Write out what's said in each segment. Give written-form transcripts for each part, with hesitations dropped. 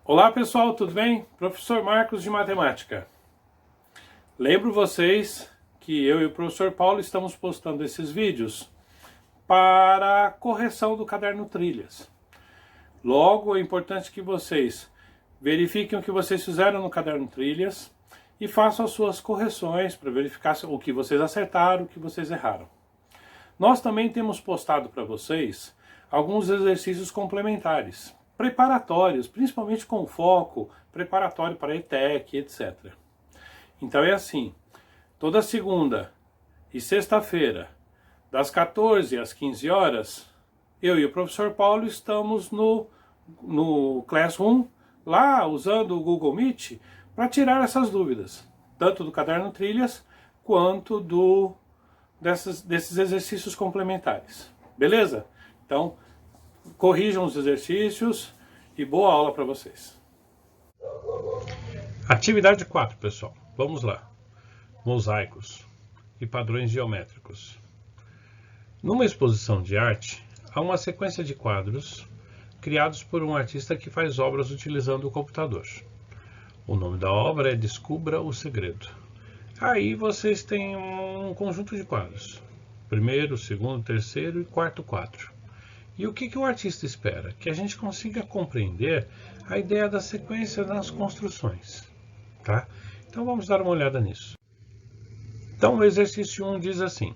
Olá pessoal, tudo bem? Professor Marcos de Matemática. Lembro vocês que eu e o professor Paulo estamos postando esses vídeos para a correção do caderno Trilhas. Logo, é importante que vocês verifiquem o que vocês fizeram no caderno Trilhas e façam as suas correções para verificar o que vocês acertaram, o que vocês erraram. Nós também temos postado para vocês alguns exercícios complementares, preparatórios, principalmente com foco preparatório para ETEC, etc. Então é assim, toda segunda e sexta-feira, das 14 às 15 horas, eu e o professor Paulo estamos no Classroom, lá usando o Google Meet, para tirar essas dúvidas, tanto do caderno Trilhas, quanto desses exercícios complementares. Beleza? Então, corrijam os exercícios e boa aula para vocês. Atividade 4, pessoal. Vamos lá. Mosaicos e padrões geométricos. Numa exposição de arte, há uma sequência de quadros criados por um artista que faz obras utilizando o computador. O nome da obra é Descubra o Segredo. Aí vocês têm um conjunto de quadros. Primeiro, segundo, terceiro e quarto quadro. E o que o artista espera? Que a gente consiga compreender a ideia da sequência nas construções. Tá? Então vamos dar uma olhada nisso. Então o exercício 1 diz assim: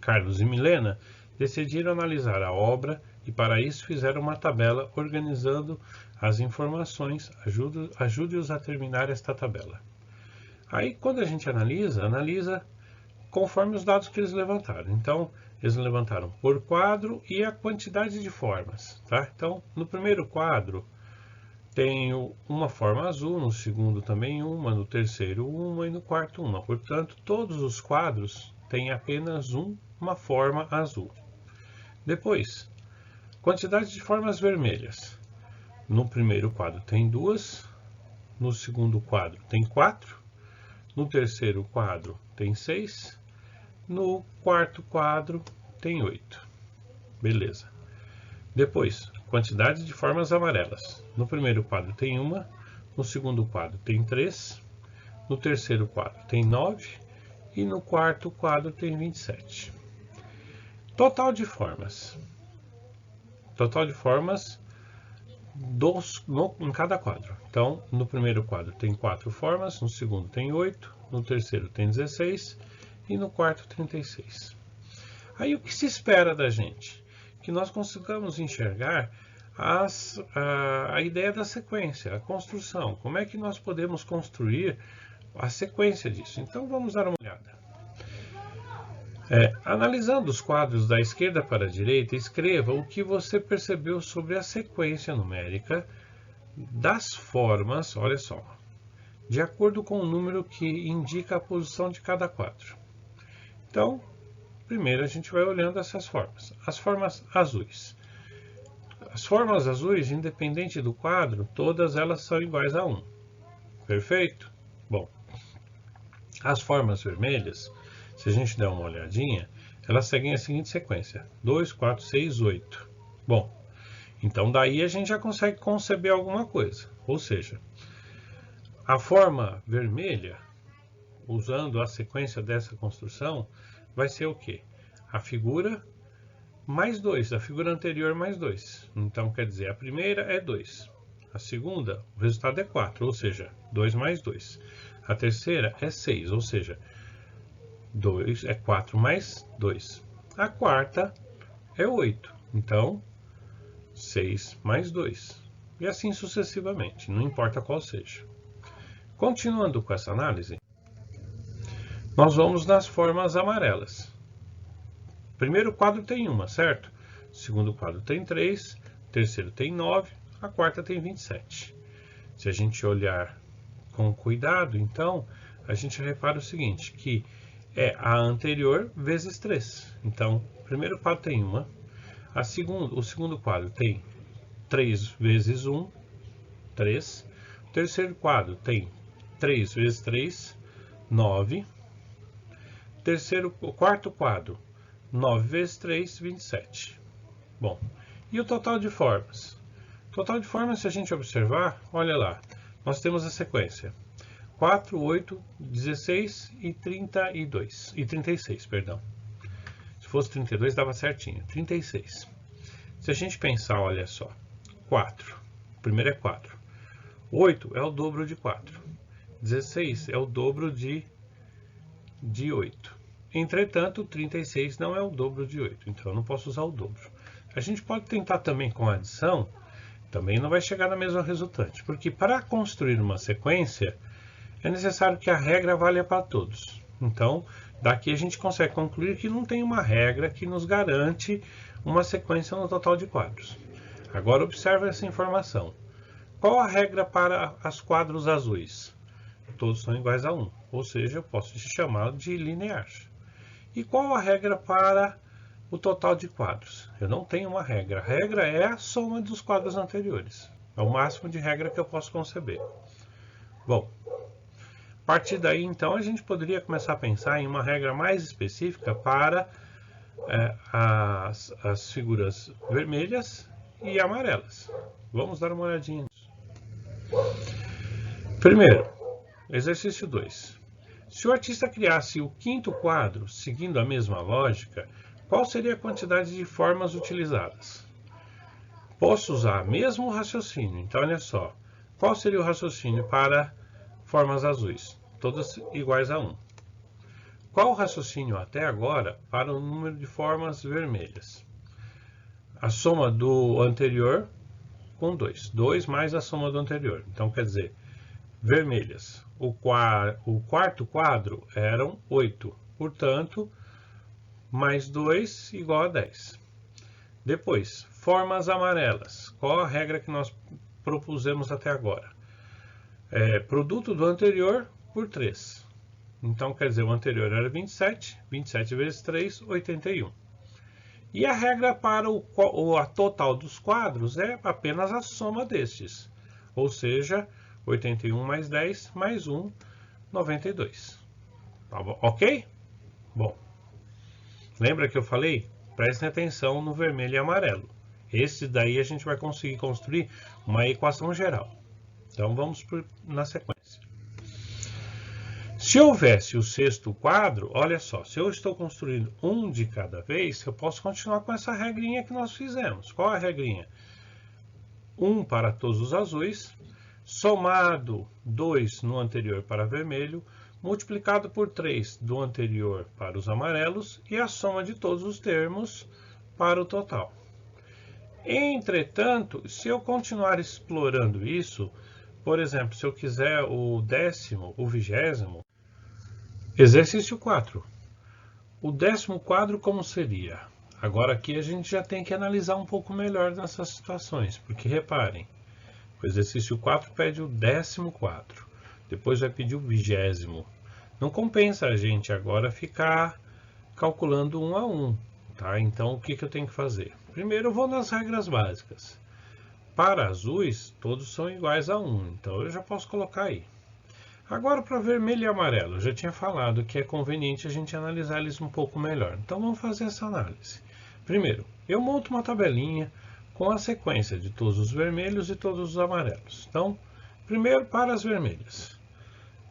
Carlos e Milena decidiram analisar a obra e para isso fizeram uma tabela organizando as informações. Ajude-os a terminar esta tabela. Aí quando a gente analisa conforme os dados que eles levantaram. Então, eles levantaram por quadro e a quantidade de formas. Tá? Então, no primeiro quadro, tenho uma forma azul, no segundo também uma, no terceiro uma e no quarto uma. Portanto, todos os quadros têm apenas uma forma azul. Depois, quantidade de formas vermelhas. No primeiro quadro tem 2, no segundo quadro tem 4, no terceiro quadro tem 6, no quarto quadro tem 8. Beleza. Depois, quantidade de formas amarelas. No primeiro quadro tem 1, no segundo quadro tem 3, no terceiro quadro tem 9 e no quarto quadro tem 27. Total de formas. Total de formas em cada quadro. Então, no primeiro quadro tem 4 formas, no segundo tem 8, no terceiro tem 16 e no quarto 36. Aí o que se espera da gente? Que nós consigamos enxergar a ideia da sequência, a construção. Como é que nós podemos construir a sequência disso? Então vamos dar uma olhada. Analisando os quadros da esquerda para a direita, escreva o que você percebeu sobre a sequência numérica das formas, olha só, de acordo com o número que indica a posição de cada quadro. Então, primeiro a gente vai olhando essas formas. As formas azuis. As formas azuis, independente do quadro, todas elas são iguais a 1. Perfeito? Bom, as formas vermelhas, se a gente der uma olhadinha, elas seguem a seguinte sequência: 2, 4, 6, 8. Bom, então daí a gente já consegue conceber alguma coisa. Ou seja, a forma vermelha, usando a sequência dessa construção, vai ser o quê? A figura mais 2, a figura anterior mais 2. Então, quer dizer, a primeira é 2. A segunda, o resultado é 4, ou seja, 2 mais 2. A terceira é 6, ou seja, 2 é 4 mais 2. A quarta é 8, então 6 mais 2. E assim sucessivamente, não importa qual seja. Continuando com essa análise, nós vamos nas formas amarelas. Primeiro quadro tem 1, certo? Segundo quadro tem 3, terceiro tem 9, a quarta tem 27. Se a gente olhar com cuidado, então, a gente repara o seguinte, que é a anterior vezes 3. Então, o primeiro quadro tem 1, o segundo quadro tem 3 vezes 1, 3. O terceiro quadro tem 3 vezes 3, 9. O quarto quadro, 9 vezes 3, 27. Bom, e o total de formas? O Total de formas, se a gente observar, olha lá, nós temos a sequência 4, 8, 16 e 32. E 36, perdão. Se fosse 32, dava certinho. 36. Se a gente pensar, olha só, 4. O primeiro é 4. 8 é o dobro de 4. 16 é o dobro de 8. Entretanto, 36 não é o dobro de 8, então eu não posso usar o dobro. A gente pode tentar também com a adição, também não vai chegar na mesma resultante, porque para construir uma sequência, é necessário que a regra valha para todos. Então, daqui a gente consegue concluir que não tem uma regra que nos garante uma sequência no total de quadros. Agora, observe essa informação. Qual a regra para os quadros azuis? Todos são iguais a 1, ou seja, eu posso chamá-lo de linear. E qual a regra para o total de quadros? Eu não tenho uma regra. A regra é a soma dos quadros anteriores. É o máximo de regra que eu posso conceber. Bom, a partir daí, então, a gente poderia começar a pensar em uma regra mais específica para as figuras vermelhas e amarelas. Vamos dar uma olhadinha nisso. Primeiro, exercício 2. Se o artista criasse o quinto quadro, seguindo a mesma lógica, qual seria a quantidade de formas utilizadas? Posso usar mesmo o raciocínio. Então, olha só. Qual seria o raciocínio para formas azuis? Todas iguais a 1. Qual o raciocínio até agora para o número de formas vermelhas? A soma do anterior com 2. 2 mais a soma do anterior. Então, quer dizer, vermelhas. O quarto quadro eram 8. Portanto, mais 2 igual a 10. Depois, formas amarelas. Qual a regra que nós propusemos até agora? Produto do anterior por 3. Então, quer dizer, o anterior era 27. 27 vezes 3, 81. E a regra para a total dos quadros é apenas a soma destes. Ou seja, 81 mais 10 mais 1, 92. Tá bom? Ok? Bom, lembra que eu falei? Prestem atenção no vermelho e amarelo. Esse daí a gente vai conseguir construir uma equação geral. Então vamos na sequência. Se houvesse o sexto quadro, olha só, se eu estou construindo um de cada vez, eu posso continuar com essa regrinha que nós fizemos. Qual a regrinha? 1 para todos os azuis, somado 2 no anterior para vermelho, multiplicado por 3 do anterior para os amarelos e a soma de todos os termos para o total. Entretanto, se eu continuar explorando isso, por exemplo, se eu quiser o 10º, o 20º, exercício 4. O 10º quadro como seria? Agora aqui a gente já tem que analisar um pouco melhor nessas situações, porque reparem, o exercício 4 pede o 10º quadro, depois vai pedir o 20º. Não compensa a gente agora ficar calculando um a um, tá? Então o que eu tenho que fazer? Primeiro eu vou nas regras básicas. Para azuis, todos são iguais a 1, então eu já posso colocar aí. Agora para vermelho e amarelo, eu já tinha falado que é conveniente a gente analisar eles um pouco melhor. Então vamos fazer essa análise. Primeiro, eu monto uma tabelinha com a sequência de todos os vermelhos e todos os amarelos. Então, primeiro para as vermelhas.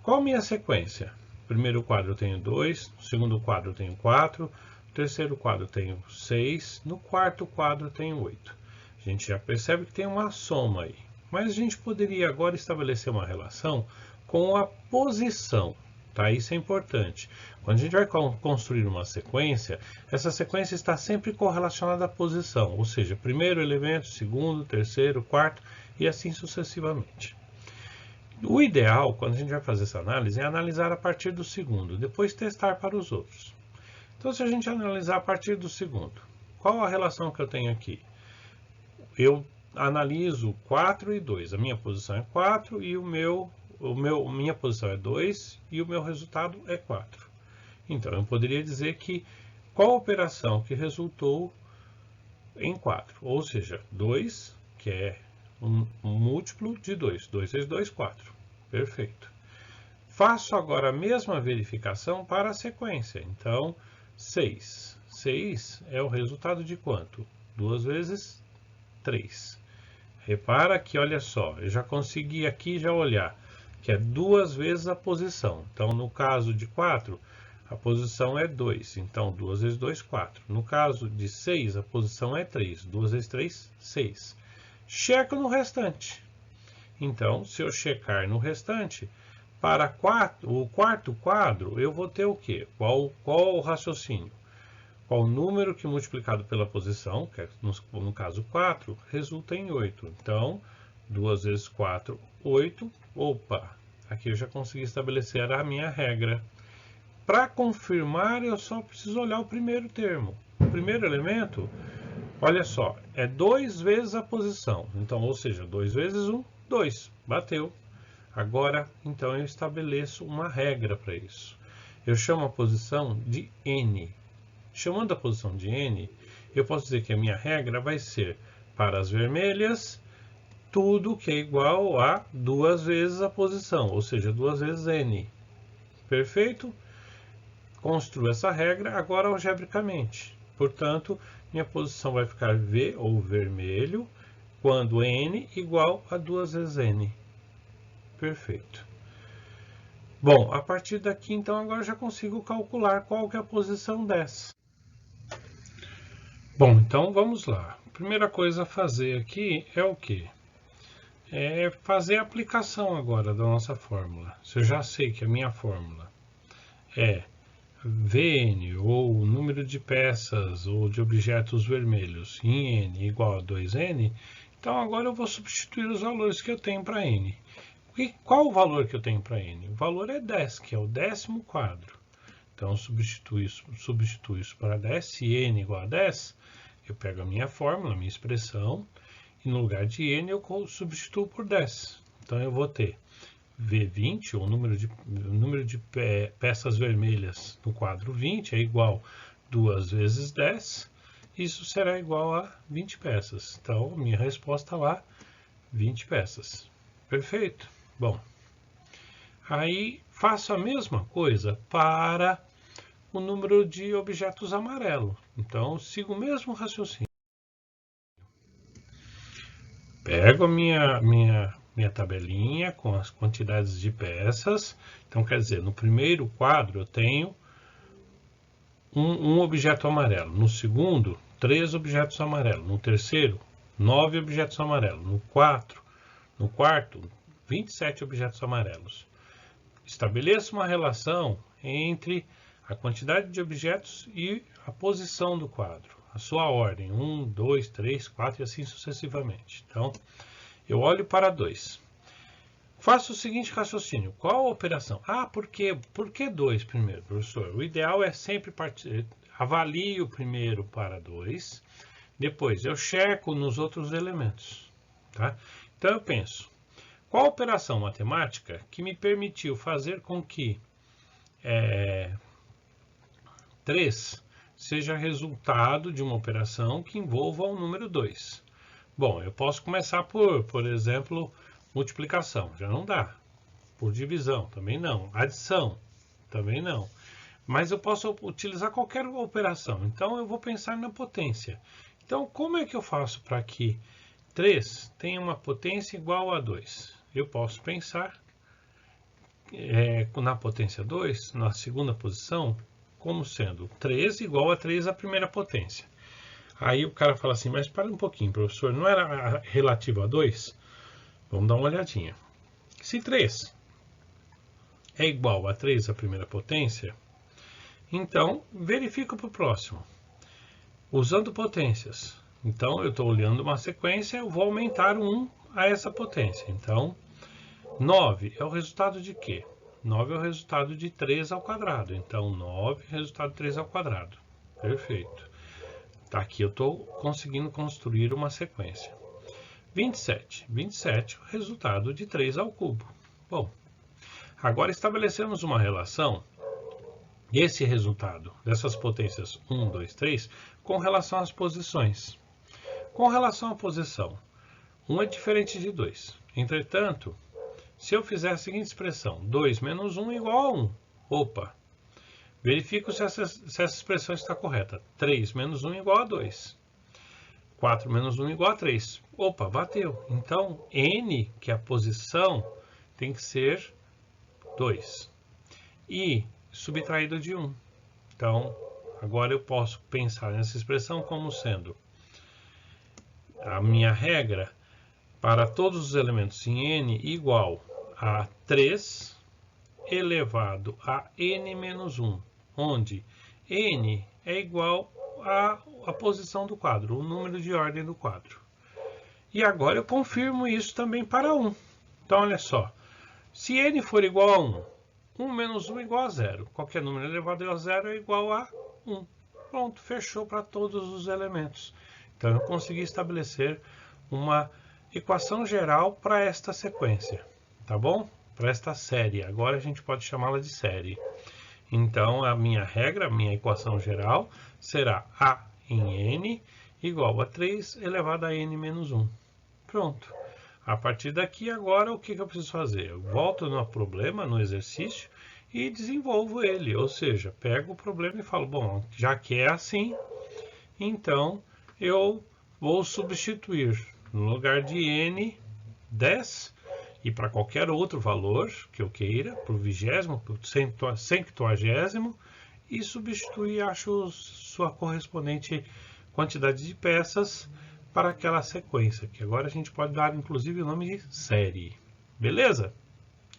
Qual a minha sequência? No primeiro quadro eu tenho 2, no segundo quadro eu tenho 4, no terceiro quadro eu tenho 6, no quarto quadro eu tenho 8. A gente já percebe que tem uma soma aí. Mas a gente poderia agora estabelecer uma relação com a posição, tá? Isso é importante. Quando a gente vai construir uma sequência, essa sequência está sempre correlacionada à posição, ou seja, primeiro elemento, segundo, terceiro, quarto e assim sucessivamente. O ideal, quando a gente vai fazer essa análise, é analisar a partir do segundo, depois testar para os outros. Então, se a gente analisar a partir do segundo, qual a relação que eu tenho aqui? Eu analiso 4 e 2. A minha posição é 4 e minha posição é 2 e o meu resultado é 4. Então, eu poderia dizer que qual a operação que resultou em 4? Ou seja, 2, que é um múltiplo de 2. 2 vezes 2, 4. Perfeito. Faço agora a mesma verificação para a sequência. Então, 6. 6 é o resultado de quanto? 2 vezes 3. repara que, olha só, eu já consegui aqui já olhar que é 2 vezes a posição. Então, no caso de 4, a posição é 2. Então, 2 vezes 2, 4. No caso de 6, a posição é 3. 2 vezes 3, 6. Checo no restante. Então, se eu checar no restante, para o quarto quadro, eu vou ter o quê? Qual o raciocínio? Qual o número que multiplicado pela posição, que é, no caso 4, resulta em 8. Então, 2 vezes 4, 8. Opa, aqui eu já consegui estabelecer a minha regra. Para confirmar, eu só preciso olhar o primeiro termo. O primeiro elemento, olha só, é 2 vezes a posição. Então, ou seja, 2 vezes 1, 2. Bateu. Agora, então, eu estabeleço uma regra para isso. Eu chamo a posição de n. Chamando a posição de n, eu posso dizer que a minha regra vai ser, para as vermelhas, tudo que é igual a 2 vezes a posição, ou seja, 2 vezes n. Perfeito? Construo essa regra agora algebricamente. Portanto, minha posição vai ficar V, ou vermelho, quando n igual a 2 vezes n. Perfeito. Bom, a partir daqui, então, agora eu já consigo calcular qual que é a posição dessa. Bom, então vamos lá. A primeira coisa a fazer aqui é o quê? É fazer a aplicação agora da nossa fórmula. Se eu já sei que a minha fórmula é Vn, ou o número de peças ou de objetos vermelhos em n igual a 2n, então agora eu vou substituir os valores que eu tenho para n. E qual o valor que eu tenho para n? O valor é 10, que é o 10º quadro. Então, substituo isso para 10. Se n igual a 10, eu pego a minha fórmula, a minha expressão, e no lugar de n eu substituo por 10. Então, eu vou ter V20, ou o número de peças vermelhas no quadro 20, é igual a 2 vezes 10. Isso será igual a 20 peças. Então, minha resposta lá, 20 peças. Perfeito? Bom, aí faço a mesma coisa para o número de objetos amarelo. Então, sigo o mesmo raciocínio. Pego a minha tabelinha com as quantidades de peças. Então, quer dizer, no primeiro quadro eu tenho um objeto amarelo. No segundo, 3 objetos amarelos. No terceiro, 9 objetos amarelos. No quarto, 27 objetos amarelos. Estabeleço uma relação entre a quantidade de objetos e a posição do quadro, a sua ordem, 1, 2, 3, 4 e assim sucessivamente. Então, eu olho para 2. Faço o seguinte raciocínio, qual a operação? Por que 2 primeiro, professor? O ideal é sempre avalio primeiro para 2, depois eu checo nos outros elementos. Tá? Então, eu penso, qual a operação matemática que me permitiu fazer com que 3 seja resultado de uma operação que envolva o número 2? Bom, eu posso começar por exemplo, multiplicação, já não dá. Por divisão, também não. Adição, também não. Mas eu posso utilizar qualquer operação. Então, eu vou pensar na potência. Então, como é que eu faço para que 3 tenha uma potência igual a 2? Eu posso pensar na potência 2, na segunda posição, como sendo 3 igual a 3 à primeira potência. Aí o cara fala assim, mas para um pouquinho, professor, não era relativo a 2? Vamos dar uma olhadinha. Se 3 é igual a 3 à primeira potência, então verifico para o próximo. Usando potências. Então, eu estou olhando uma sequência, eu vou aumentar 1 a essa potência. Então, 9 é o resultado de quê? 9 é o resultado de 3 ao quadrado. Então, 9 é o resultado de 3 ao quadrado. Perfeito. Aqui eu estou conseguindo construir uma sequência. 27. 27 é o resultado de 3 ao cubo. Bom, agora estabelecemos uma relação, esse resultado dessas potências 1, 2, 3, com relação às posições. Com relação à posição, 1 é diferente de 2. Entretanto, se eu fizer a seguinte expressão, 2 menos 1 é igual a 1. Opa! Verifico se essa expressão está correta. 3 menos 1 é igual a 2. 4 menos 1 igual a 3. Opa, bateu. Então, n, que é a posição, tem que ser 2. E subtraído de 1. Então, agora eu posso pensar nessa expressão como sendo a minha regra para todos os elementos em n igual a 3 elevado a n menos 1, onde n é igual à posição do quadro, o número de ordem do quadro. E agora eu confirmo isso também para 1. Então, olha só, se n for igual a 1, 1 menos 1 é igual a 0. Qualquer número elevado a 0 é igual a 1. Pronto, fechou para todos os elementos. Então, eu consegui estabelecer uma equação geral para esta sequência, tá bom? Para esta série. Agora a gente pode chamá-la de série. Então, a minha regra, a minha equação geral, será A em n igual a 3 elevado a n menos 1. Pronto. A partir daqui, agora, o que eu preciso fazer? Eu volto no problema, no exercício, e desenvolvo ele. Ou seja, pego o problema e falo, bom, já que é assim, então eu vou substituir no lugar de n, 10, e para qualquer outro valor que eu queira, para o 20º, para o 180º, e substituir, acho, sua correspondente quantidade de peças para aquela sequência, que agora a gente pode dar, inclusive, o nome de série. Beleza?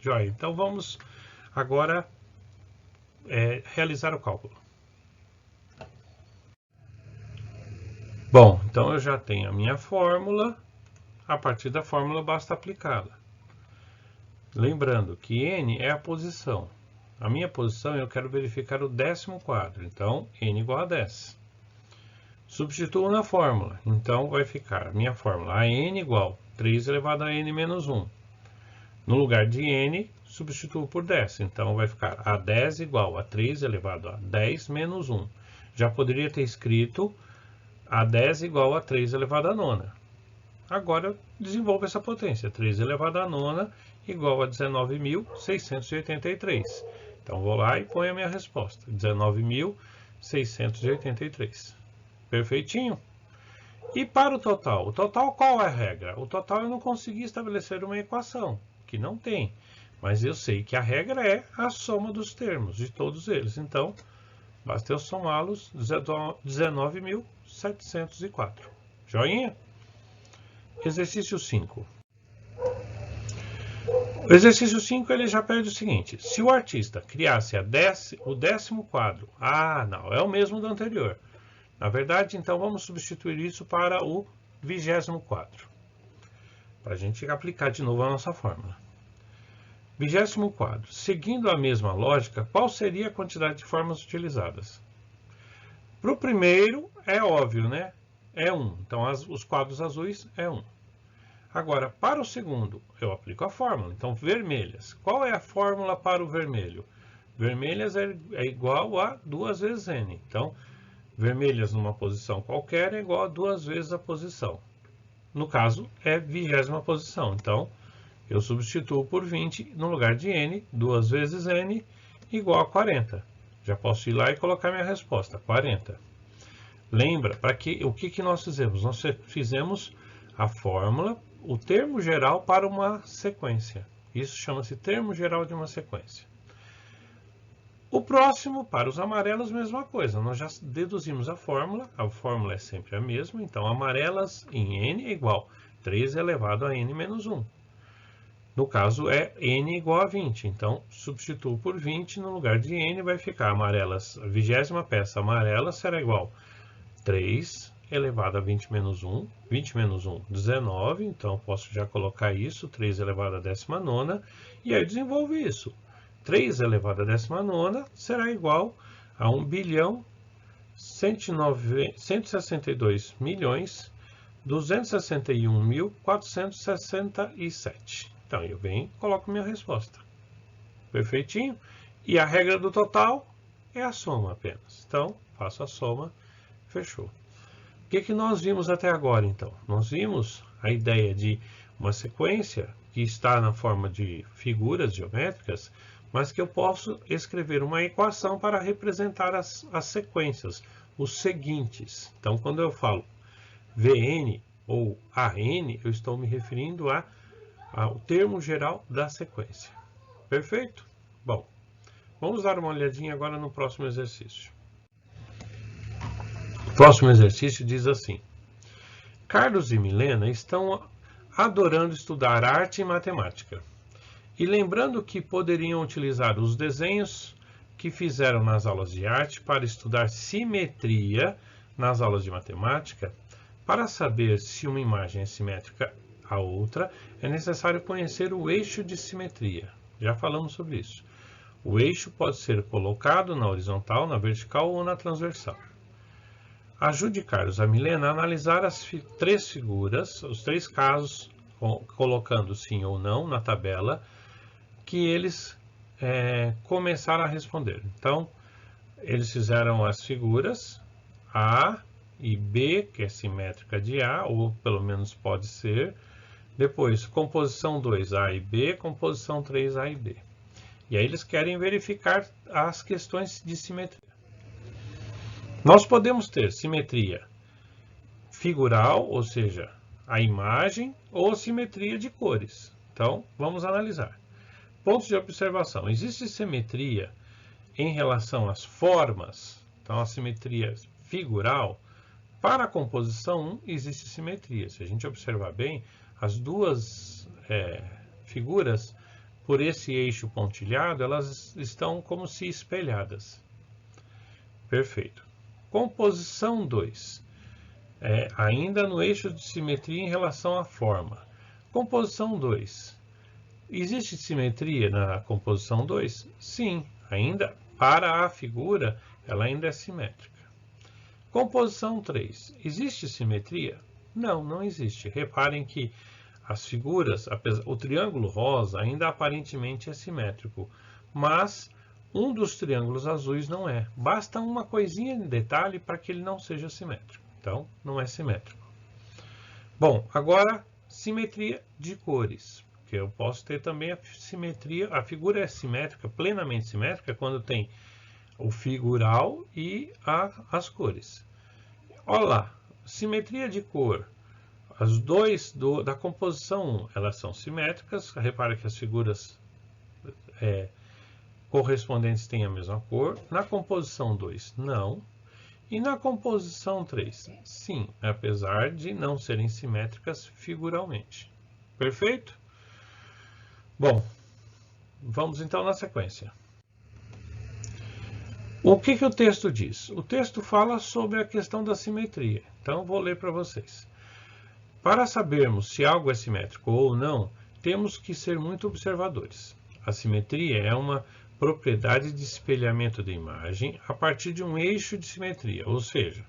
Joia. Então, vamos agora realizar o cálculo. Bom, então eu já tenho a minha fórmula. A partir da fórmula, basta aplicá-la. Lembrando que n é a posição. A minha posição eu quero verificar o 10º quadro. Então, n igual a 10. Substituo na fórmula. Então, vai ficar a minha fórmula a n igual a 3 elevado a n menos 1. No lugar de n, substituo por 10. Então, vai ficar a 10 igual a 3 elevado a 10 menos 1. Já poderia ter escrito a 10 igual a 3 elevado a 9. Agora, eu desenvolvo essa potência. 3 elevado a 9 igual a 19.683. Então, vou lá e ponho a minha resposta. 19.683. Perfeitinho? E para o total? O total, qual é a regra? O total eu não consegui estabelecer uma equação, que não tem. Mas eu sei que a regra é a soma dos termos, de todos eles. Então, basta eu somá-los, 19.704. Joinha? Exercício 5. O exercício 5 ele já pede o seguinte: se o artista criasse o 10º quadro, não, é o mesmo do anterior. Na verdade, então, vamos substituir isso para o 20º quadro, para a gente aplicar de novo a nossa fórmula. 20º quadro. Seguindo a mesma lógica, qual seria a quantidade de formas utilizadas? Para o primeiro, é óbvio, né? É 1. Então, os quadros azuis é 1. Agora, para o segundo, eu aplico a fórmula. Então, vermelhas. Qual é a fórmula para o vermelho? Vermelhas é igual a 2 vezes n. Então, vermelhas numa posição qualquer é igual a 2 vezes a posição. No caso, é 20ª posição. Então, eu substituo por 20 no lugar de n, 2 vezes n, igual a 40. Já posso ir lá e colocar minha resposta, 40. Lembra, o que nós fizemos? Nós fizemos a fórmula, o termo geral para uma sequência. Isso chama-se termo geral de uma sequência. O próximo, para os amarelos, mesma coisa. Nós já deduzimos a fórmula é sempre a mesma. Então, amarelas em n é igual a 3 elevado a n menos 1. No caso, é n igual a 20. Então, substituo por 20, no lugar de n vai ficar amarelas. A 20ª peça amarela será igual a 3 elevado a 20 menos 1. 20 menos 1, 19. Então, posso já colocar isso, 3 elevado a 19ª. E aí, desenvolvo isso. 3 elevado a 19ª será igual a 1.162.261.467. Então, eu venho e coloco minha resposta. Perfeitinho? E a regra do total é a soma apenas. Então, faço a soma, fechou. O que nós vimos até agora, então? Nós vimos a ideia de uma sequência que está na forma de figuras geométricas, mas que eu posso escrever uma equação para representar as sequências, os seguintes. Então, quando eu falo Vn ou AN, eu estou me referindo ao termo geral da sequência. Perfeito? Bom, vamos dar uma olhadinha agora no próximo exercício. O próximo exercício diz assim: Carlos e Milena estão adorando estudar arte e matemática. E lembrando que poderiam utilizar os desenhos que fizeram nas aulas de arte para estudar simetria nas aulas de matemática, para saber se uma imagem é simétrica à outra, é necessário conhecer o eixo de simetria. Já falamos sobre isso. O eixo pode ser colocado na horizontal, na vertical ou na transversal. Ajude Carlos a Milena a analisar as três figuras, os três casos, colocando sim ou não na tabela, que eles começaram a responder. Então, eles fizeram as figuras A e B, que é simétrica de A, ou pelo menos pode ser. Depois, composição 2, A e B, composição 3, A e B. E aí eles querem verificar as questões de simetria. Nós podemos ter simetria figural, ou seja, a imagem, ou simetria de cores. Então, vamos analisar. Pontos de observação. Existe simetria em relação às formas. Então, a simetria figural. Para a composição 1, existe simetria. Se a gente observar bem, as duas figuras, por esse eixo pontilhado, elas estão como se espelhadas. Perfeito. Composição 2. Ainda no eixo de simetria em relação à forma. Composição 2. Existe simetria na composição 2? Sim, ainda para a figura, ela ainda é simétrica. Composição 3. Existe simetria? Não, não existe. Reparem que as figuras, o triângulo rosa ainda aparentemente é simétrico, mas um dos triângulos azuis não é. Basta uma coisinha de detalhe para que ele não seja simétrico. Então, não é simétrico. Bom, agora, simetria de cores. Porque eu posso ter também a simetria, a figura é simétrica, plenamente simétrica, quando tem o figural e as cores. Olha lá, simetria de cor. As duas da composição 1, elas são simétricas. Repare que as figuras correspondentes têm a mesma cor. Na composição 2, não. E na composição 3, sim, apesar de não serem simétricas figuralmente. Perfeito? Bom, vamos então na sequência. O que o texto diz? O texto fala sobre a questão da simetria. Então, vou ler para vocês. Para sabermos se algo é simétrico ou não, temos que ser muito observadores. A simetria é uma propriedade de espelhamento da imagem a partir de um eixo de simetria, ou seja,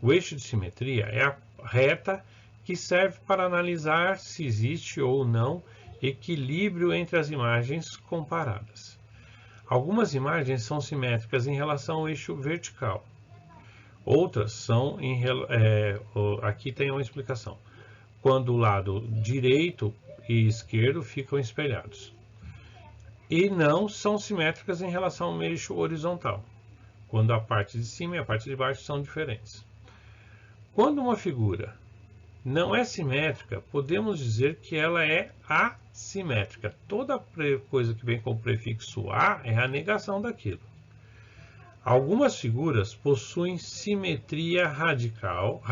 o eixo de simetria é a reta que serve para analisar se existe ou não equilíbrio entre as imagens comparadas. Algumas imagens são simétricas em relação ao eixo vertical. Outras são aqui tem uma explicação. Quando o lado direito e esquerdo ficam espelhados. E não são simétricas em relação ao eixo horizontal, quando a parte de cima e a parte de baixo são diferentes. Quando uma figura não é simétrica, podemos dizer que ela é assimétrica. Toda coisa que vem com o prefixo a é a negação daquilo. Algumas figuras possuem simetria radial,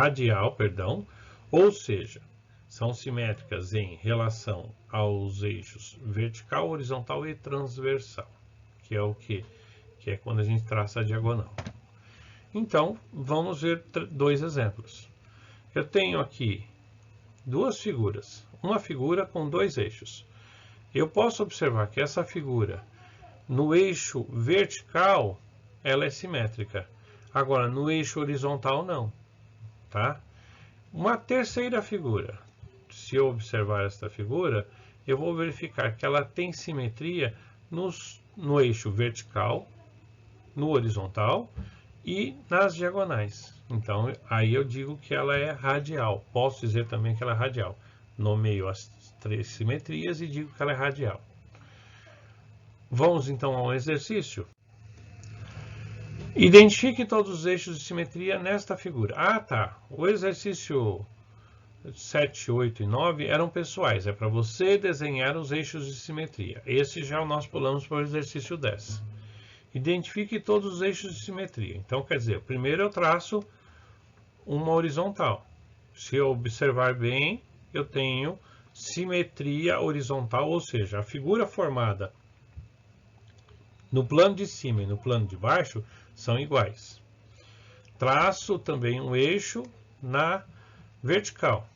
ou seja, são simétricas em relação aos eixos vertical, horizontal e transversal, que é o que é quando a gente traça a diagonal. Então, vamos ver dois exemplos. Eu tenho aqui duas figuras, uma figura com dois eixos. Eu posso observar que essa figura, no eixo vertical, ela é simétrica. Agora, no eixo horizontal, não. Tá? Uma terceira figura. Se eu observar esta figura, eu vou verificar que ela tem simetria no eixo vertical, no horizontal e nas diagonais. Então, aí eu digo que ela é radial. Posso dizer também que ela é radial. Nomeio as três simetrias e digo que ela é radial. Vamos então ao exercício. Identifique todos os eixos de simetria nesta figura. Ah, tá. O exercício 7, 8 e 9 eram pessoais. É para você desenhar os eixos de simetria. Esse já nós pulamos para o exercício 10. Identifique todos os eixos de simetria. Então, quer dizer, primeiro eu traço uma horizontal. Se eu observar bem, eu tenho simetria horizontal, ou seja, a figura formada no plano de cima e no plano de baixo são iguais. Traço também um eixo na vertical.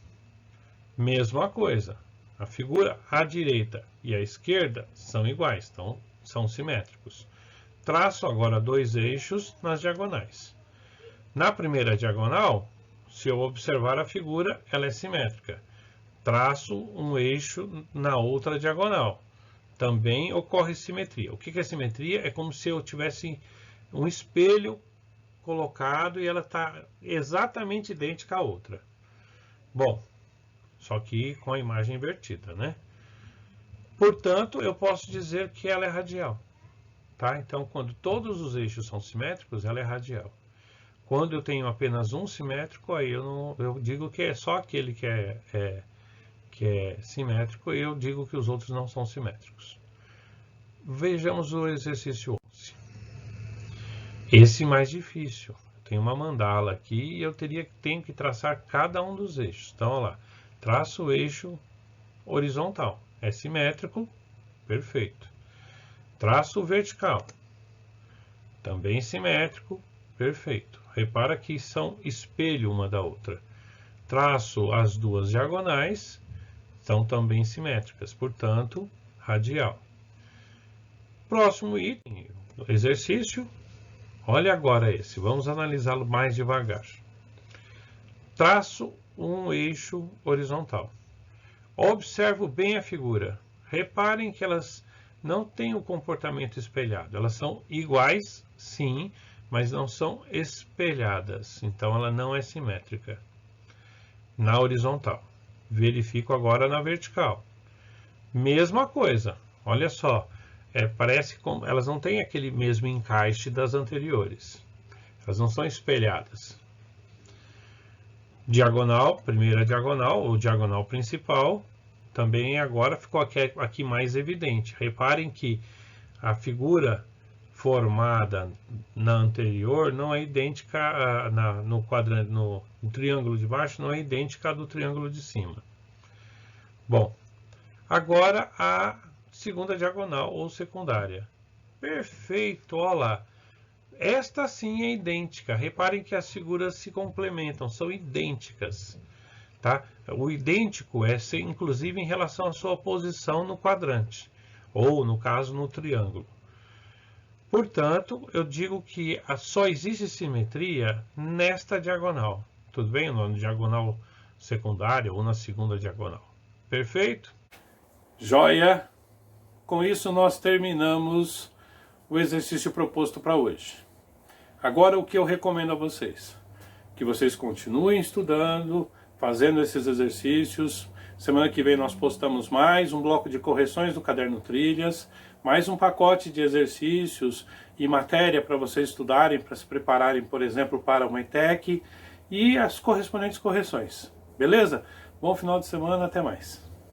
Mesma coisa. A figura à direita e à esquerda são iguais, então são simétricos. Traço agora dois eixos nas diagonais. Na primeira diagonal, se eu observar a figura, ela é simétrica. Traço um eixo na outra diagonal. Também ocorre simetria. O que é simetria? É como se eu tivesse um espelho colocado e ela está exatamente idêntica à outra. Bom, só que com a imagem invertida, né? Portanto, eu posso dizer que ela é radial. Tá? Então, quando todos os eixos são simétricos, ela é radial. Quando eu tenho apenas um simétrico, aí eu digo que é só aquele que é simétrico, e eu digo que os outros não são simétricos. Vejamos o exercício 11. Esse mais difícil. Tem uma mandala aqui e eu tenho que traçar cada um dos eixos. Então, olha lá. Traço o eixo horizontal. É simétrico, perfeito. Traço vertical. Também simétrico, perfeito. Repara que são espelho uma da outra. Traço as duas diagonais, são também simétricas, portanto, radial. Próximo item, exercício. Olha agora esse, vamos analisá-lo mais devagar. Traço um eixo horizontal. Observo bem a figura. Reparem que elas não têm o comportamento espelhado. Elas são iguais, sim, mas não são espelhadas. Então, ela não é simétrica. Na horizontal. Verifico agora na vertical. Mesma coisa. Olha só. Parece como elas não têm aquele mesmo encaixe das anteriores. Elas não são espelhadas. Diagonal, primeira diagonal, ou diagonal principal, também agora ficou aqui mais evidente. Reparem que a figura formada na anterior não é idêntica no quadrante, no triângulo de baixo, não é idêntica à do triângulo de cima. Bom, agora a segunda diagonal ou secundária. Perfeito, olha lá. Esta sim é idêntica. Reparem que as figuras se complementam, são idênticas. Tá? O idêntico é ser, inclusive, em relação à sua posição no quadrante, ou, no caso, no triângulo. Portanto, eu digo que só existe simetria nesta diagonal. Tudo bem? Na diagonal secundária ou na segunda diagonal. Perfeito? Joia! Com isso, nós terminamos o exercício proposto para hoje. Agora, o que eu recomendo a vocês? Que vocês continuem estudando, fazendo esses exercícios. Semana que vem nós postamos mais um bloco de correções do Caderno Trilhas, mais um pacote de exercícios e matéria para vocês estudarem, para se prepararem, por exemplo, para uma ETEC e as correspondentes correções. Beleza? Bom final de semana, até mais.